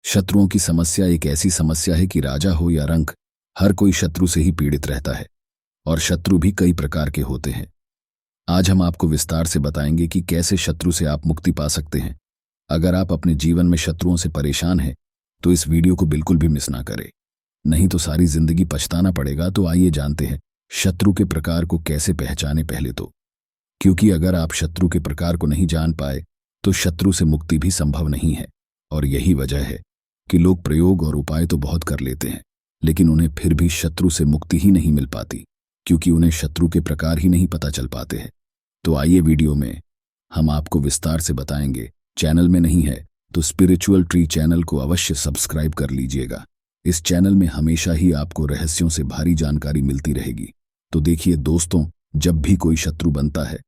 शत्रुओं की समस्या एक ऐसी समस्या है कि राजा हो या रंक, हर कोई शत्रु से ही पीड़ित रहता है। और शत्रु भी कई प्रकार के होते हैं। आज हम आपको विस्तार से बताएंगे कि कैसे शत्रु से आप मुक्ति पा सकते हैं। अगर आप अपने जीवन में शत्रुओं से परेशान हैं तो इस वीडियो को बिल्कुल भी मिस ना करें, नहीं तो सारी जिंदगी पछताना पड़ेगा। तो आइए जानते हैं शत्रु के प्रकार को कैसे पहचाने। पहले तो क्योंकि अगर आप शत्रु के प्रकार को नहीं जान पाए तो शत्रु से मुक्ति भी संभव नहीं है। और यही वजह है कि लोग प्रयोग और उपाय तो बहुत कर लेते हैं, लेकिन उन्हें फिर भी शत्रु से मुक्ति ही नहीं मिल पाती, क्योंकि उन्हें शत्रु के प्रकार ही नहीं पता चल पाते हैं। तो आइए वीडियो में हम आपको विस्तार से बताएंगे। चैनल में नहीं है तो स्पिरिचुअल ट्री चैनल को अवश्य सब्सक्राइब कर लीजिएगा। इस चैनल में हमेशा ही आपको रहस्यों से भारी जानकारी मिलती रहेगी। तो देखिए दोस्तों, जब भी कोई शत्रु बनता है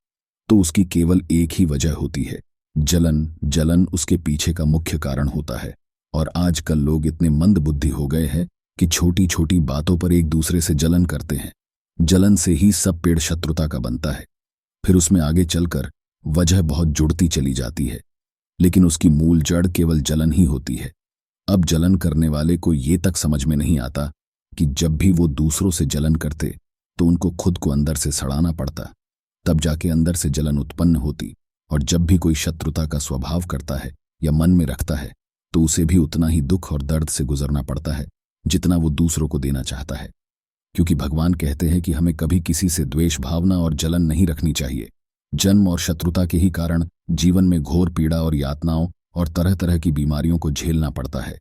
तो उसकी केवल एक ही वजह होती है, जलन। जलन उसके पीछे का मुख्य कारण होता है। और आजकल लोग इतने मंद बुद्धि हो गए हैं कि छोटी छोटी बातों पर एक दूसरे से जलन करते हैं। जलन से ही सब पेड़ शत्रुता का बनता है। फिर उसमें आगे चलकर वजह बहुत जुड़ती चली जाती है, लेकिन उसकी मूल जड़ केवल जलन ही होती है। अब जलन करने वाले को ये तक समझ में नहीं आता कि जब भी वो दूसरों से जलन करते तो उनको खुद को अंदर से सड़ाना पड़ता, तब जाके अंदर से जलन उत्पन्न होती। और जब भी कोई शत्रुता का स्वभाव करता है या मन में रखता है तो उसे भी उतना ही दुख और दर्द से गुजरना पड़ता है जितना वो दूसरों को देना चाहता है। क्योंकि भगवान कहते हैं कि हमें कभी किसी से द्वेष भावना और जलन नहीं रखनी चाहिए। जन्म और शत्रुता के ही कारण जीवन में घोर पीड़ा और यातनाओं और तरह तरह की बीमारियों को झेलना पड़ता है।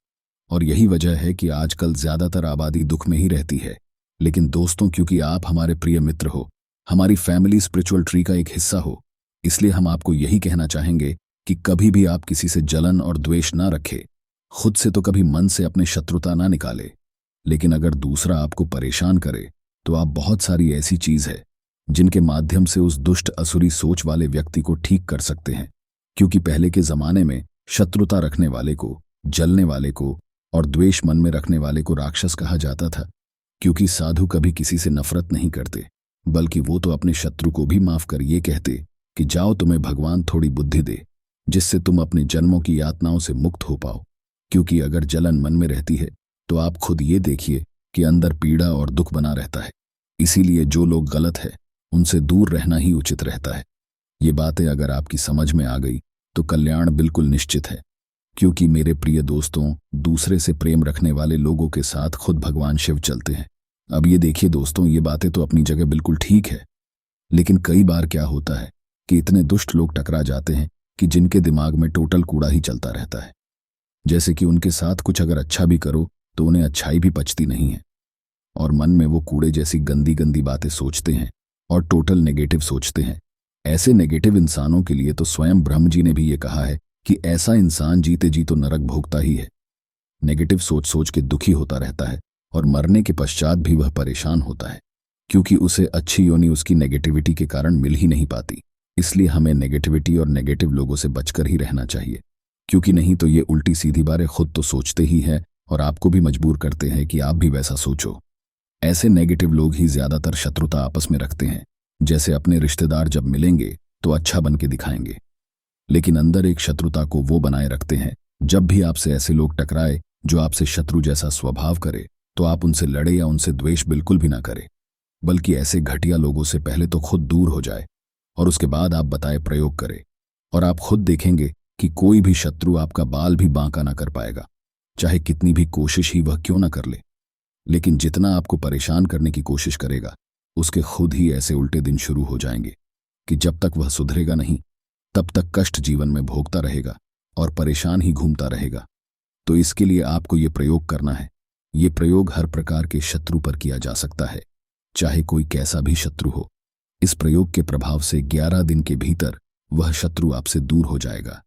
और यही वजह है कि आजकल ज्यादातर आबादी दुख में ही रहती है। लेकिन दोस्तों, क्योंकि आप हमारे प्रिय मित्र हो, हमारी फैमिली स्पिरिचुअल ट्री का एक हिस्सा हो, इसलिए हम आपको यही कहना चाहेंगे कि कभी भी आप किसी से जलन और द्वेष ना रखें। खुद से तो कभी मन से अपने शत्रुता ना निकाले, लेकिन अगर दूसरा आपको परेशान करे तो आप बहुत सारी ऐसी चीज है जिनके माध्यम से उस दुष्ट असुरी सोच वाले व्यक्ति को ठीक कर सकते हैं। क्योंकि पहले के जमाने में शत्रुता रखने वाले को, जलने वाले को और द्वेष मन में रखने वाले को राक्षस कहा जाता था। क्योंकि साधु कभी किसी से नफरत नहीं करते, बल्कि वो तो अपने शत्रु को भी माफ कर ये कहते कि जाओ, तुम्हें भगवान थोड़ी बुद्धि दे जिससे तुम अपने जन्मों की यातनाओं से मुक्त हो पाओ। क्योंकि अगर जलन मन में रहती है तो आप खुद ये देखिए कि अंदर पीड़ा और दुख बना रहता है। इसीलिए जो लोग गलत है उनसे दूर रहना ही उचित रहता है। ये बातें अगर आपकी समझ में आ गई तो कल्याण बिल्कुल निश्चित है। क्योंकि मेरे प्रिय दोस्तों, दूसरे से प्रेम रखने वाले लोगों के साथ खुद भगवान शिव चलते हैं। अब ये देखिए दोस्तों, ये बातें तो अपनी जगह बिल्कुल ठीक है, लेकिन कई बार क्या होता है कि इतने दुष्ट लोग टकरा जाते हैं कि जिनके दिमाग में टोटल कूड़ा ही चलता रहता है। जैसे कि उनके साथ कुछ अगर अच्छा भी करो तो उन्हें अच्छाई भी पचती नहीं है, और मन में वो कूड़े जैसी गंदी गंदी बातें सोचते हैं और टोटल नेगेटिव सोचते हैं। ऐसे नेगेटिव इंसानों के लिए तो स्वयं ब्रह्म जी ने भी ये कहा है कि ऐसा इंसान जीते जी तो नरक भोगता ही है। नेगेटिव सोच सोच के दुखी होता रहता है और मरने के पश्चात भी वह परेशान होता है, क्योंकि उसे अच्छी योनि उसकी नेगेटिविटी के कारण मिल ही नहीं पाती। इसलिए हमें नेगेटिविटी और नेगेटिव लोगों से बचकर ही रहना चाहिए, क्योंकि नहीं तो ये उल्टी सीधी बातें खुद तो सोचते ही हैं और आपको भी मजबूर करते हैं कि आप भी वैसा सोचो। ऐसे नेगेटिव लोग ही ज्यादातर शत्रुता आपस में रखते हैं। जैसे अपने रिश्तेदार जब मिलेंगे तो अच्छा बन के दिखाएंगे, लेकिन अंदर एक शत्रुता को वो बनाए रखते हैं। जब भी आपसे ऐसे लोग टकराए जो आपसे शत्रु जैसा स्वभाव करे तो आप उनसे लड़े या उनसे द्वेष बिल्कुल भी ना करें, बल्कि ऐसे घटिया लोगों से पहले तो खुद दूर हो जाए और उसके बाद आप बताए प्रयोग करें। और आप खुद देखेंगे कि कोई भी शत्रु आपका बाल भी बांका ना कर पाएगा, चाहे कितनी भी कोशिश ही वह क्यों ना कर ले। लेकिन जितना आपको परेशान करने की कोशिश करेगा, उसके खुद ही ऐसे उल्टे दिन शुरू हो जाएंगे कि जब तक वह सुधरेगा नहीं तब तक कष्ट जीवन में भोगता रहेगा और परेशान ही घूमता रहेगा। तो इसके लिए आपको ये प्रयोग करना है। ये प्रयोग हर प्रकार के शत्रु पर किया जा सकता है, चाहे कोई कैसा भी शत्रु हो। इस प्रयोग के प्रभाव से 11 दिन के भीतर वह शत्रु आपसे दूर हो जाएगा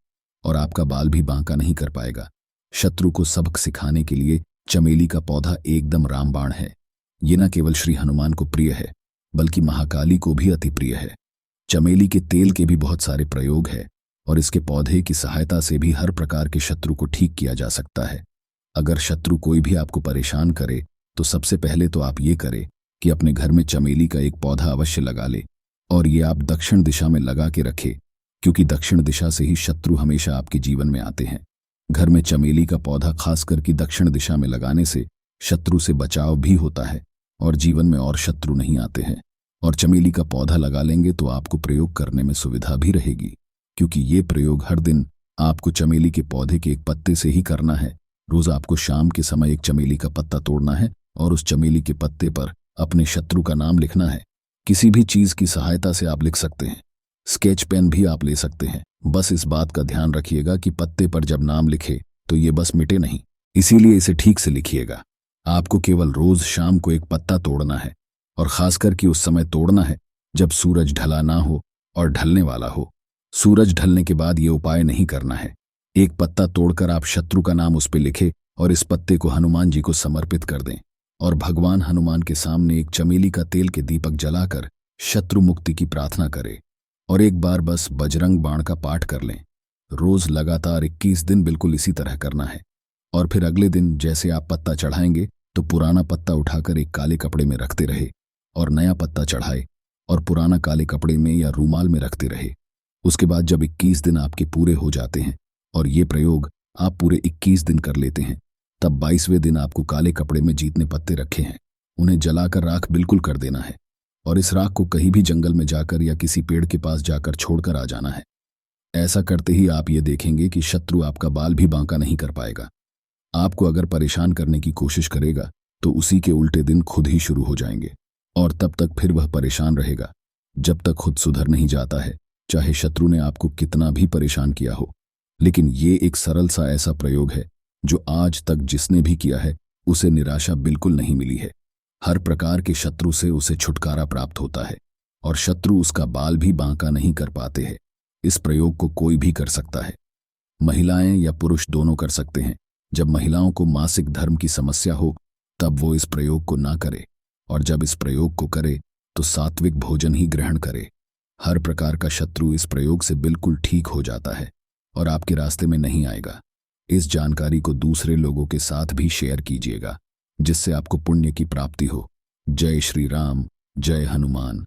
और आपका बाल भी बांका नहीं कर पाएगा। शत्रु को सबक सिखाने के लिए चमेली का पौधा एकदम रामबाण है। ये न केवल श्री हनुमान को प्रिय है, बल्कि महाकाली को भी अति प्रिय है। चमेली के तेल के भी बहुत सारे प्रयोग है और इसके पौधे की सहायता से भी हर प्रकार के शत्रु को ठीक किया जा सकता है। अगर शत्रु कोई भी आपको परेशान करे तो सबसे पहले तो आप ये करें कि अपने घर में चमेली का एक पौधा अवश्य लगा ले, और ये आप दक्षिण दिशा में लगा के रखें, क्योंकि दक्षिण दिशा से ही शत्रु हमेशा आपके जीवन में आते हैं। घर में चमेली का पौधा खासकर कि दक्षिण दिशा में लगाने से शत्रु से बचाव भी होता है और जीवन में और शत्रु नहीं आते हैं। और चमेली का पौधा लगा लेंगे तो आपको प्रयोग करने में सुविधा भी रहेगी, क्योंकि ये प्रयोग हर दिन आपको चमेली के पौधे के एक पत्ते से ही करना है। रोज आपको शाम के समय एक चमेली का पत्ता तोड़ना है और उस चमेली के पत्ते पर अपने शत्रु का नाम लिखना है। किसी भी चीज की सहायता से आप लिख सकते हैं, स्केच पेन भी आप ले सकते हैं। बस इस बात का ध्यान रखिएगा कि पत्ते पर जब नाम लिखे तो ये बस मिटे नहीं, इसीलिए इसे ठीक से लिखिएगा। आपको केवल रोज शाम को एक पत्ता तोड़ना है और खासकर कि उस समय तोड़ना है जब सूरज ढला ना हो और ढलने वाला हो। सूरज ढलने के बाद ये उपाय नहीं करना है। एक पत्ता तोड़कर आप शत्रु का नाम उस पर लिखे और इस पत्ते को हनुमान जी को समर्पित कर दें और भगवान हनुमान के सामने एक चमेली का तेल के दीपक जलाकर शत्रु मुक्ति की प्रार्थना करें और एक बार बस बजरंग बाण का पाठ कर लें। रोज लगातार 21 दिन बिल्कुल इसी तरह करना है। और फिर अगले दिन जैसे आप पत्ता चढ़ाएंगे तो पुराना पत्ता उठाकर एक काले कपड़े में रखते रहे और नया पत्ता चढ़ाए और पुराना काले कपड़े में या रूमाल में रखते रहे। उसके बाद जब 21 दिन आपके पूरे हो जाते हैं और ये प्रयोग आप पूरे 21 दिन कर लेते हैं, तब 22वें दिन आपको काले कपड़े में जितने पत्ते रखे हैं उन्हें जलाकर राख बिल्कुल कर देना है और इस राख को कहीं भी जंगल में जाकर या किसी पेड़ के पास जाकर छोड़कर आ जाना है। ऐसा करते ही आप ये देखेंगे कि शत्रु आपका बाल भी बांका नहीं कर पाएगा। आपको अगर परेशान करने की कोशिश करेगा तो उसी के उल्टे दिन खुद ही शुरू हो जाएंगे और तब तक फिर वह परेशान रहेगा जब तक खुद सुधर नहीं जाता है, चाहे शत्रु ने आपको कितना भी परेशान किया हो। लेकिन ये एक सरल सा ऐसा प्रयोग है जो आज तक जिसने भी किया है उसे निराशा बिल्कुल नहीं मिली है। हर प्रकार के शत्रु से उसे छुटकारा प्राप्त होता है और शत्रु उसका बाल भी बांका नहीं कर पाते हैं। इस प्रयोग को कोई भी कर सकता है, महिलाएं या पुरुष दोनों कर सकते हैं। जब महिलाओं को मासिक धर्म की समस्या हो तब वो इस प्रयोग को ना करे और जब इस प्रयोग को करे तो सात्विक भोजन ही ग्रहण करे। हर प्रकार का शत्रु इस प्रयोग से बिल्कुल ठीक हो जाता है और आपके रास्ते में नहीं आएगा। इस जानकारी को दूसरे लोगों के साथ भी शेयर कीजिएगा जिससे आपको पुण्य की प्राप्ति हो। जय श्री राम, जय हनुमान।